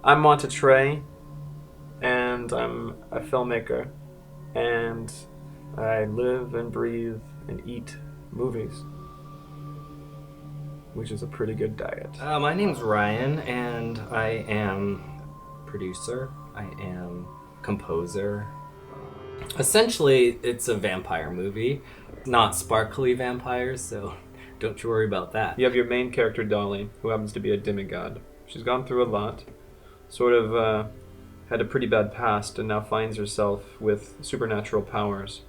I'm Monte Trey, and I'm a filmmaker, and I live and breathe and eat movies, which is a pretty good diet. My name's Ryan, and I am producer. I am composer. Essentially, it's a vampire movie, not sparkly vampires, so don't you worry about that. You have your main character, Dolly, who happens to be a demigod. She's gone through a lot, sort of had a pretty bad past, and now finds herself with supernatural powers.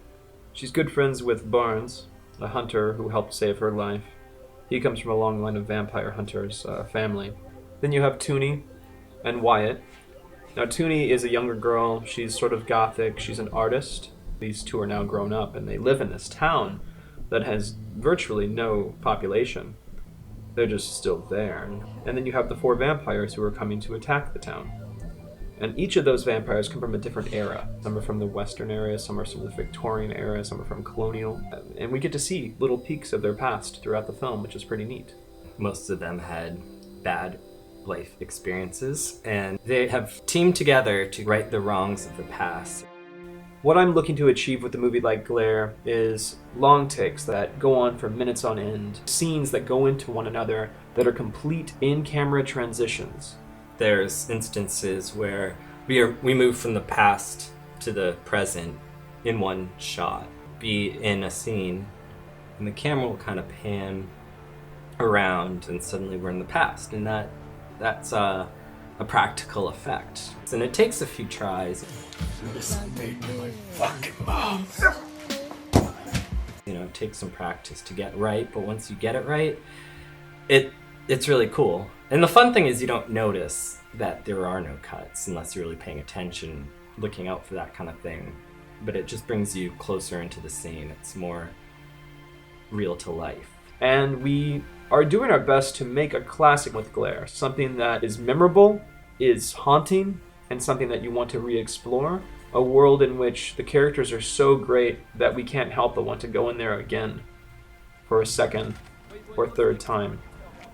She's good friends with Barnes, a hunter who helped save her life. He comes from a long line of vampire hunters' family. Then you have Toonie and Wyatt. Now, Toonie is a younger girl. She's sort of gothic. She's an artist. These two are now grown up, and they live in this town that has virtually no population. They're just still there. And then you have the 4 vampires who are coming to attack the town. And each of those vampires come from a different era. Some are from the Western era, some are from the Victorian era, some are from colonial. And we get to see little peeks of their past throughout the film, which is pretty neat. Most of them had bad life experiences, and they have teamed together to right the wrongs of the past. What I'm looking to achieve with a movie like Glare is long takes that go on for minutes on end, scenes that go into one another that are complete in-camera transitions. There's instances where we move from the past to the present in one shot, be in a scene, and the camera will kind of pan around, and suddenly we're in the past, and that's a practical effect. And it takes a few tries. This made me my fucking mom. You know, it takes some practice to get right, but once you get it right, it's really cool. And the fun thing is you don't notice that there are no cuts unless you're really paying attention, looking out for that kind of thing. But it just brings you closer into the scene. It's more real to life. And we are doing our best to make a classic with Glare, something that is memorable, is haunting, and something that you want to re-explore. A world in which the characters are so great that we can't help but want to go in there again for a second or third time.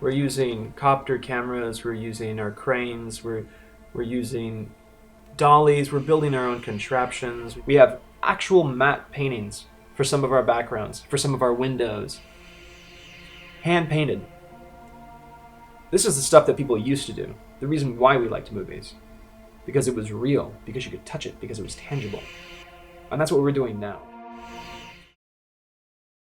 We're using copter cameras, we're using our cranes, we're using dollies, we're building our own contraptions. We have actual matte paintings for some of our backgrounds, for some of our windows. Hand painted. This is the stuff that people used to do. The reason why we liked movies. Because it was real, because you could touch it, because it was tangible. And that's what we're doing now.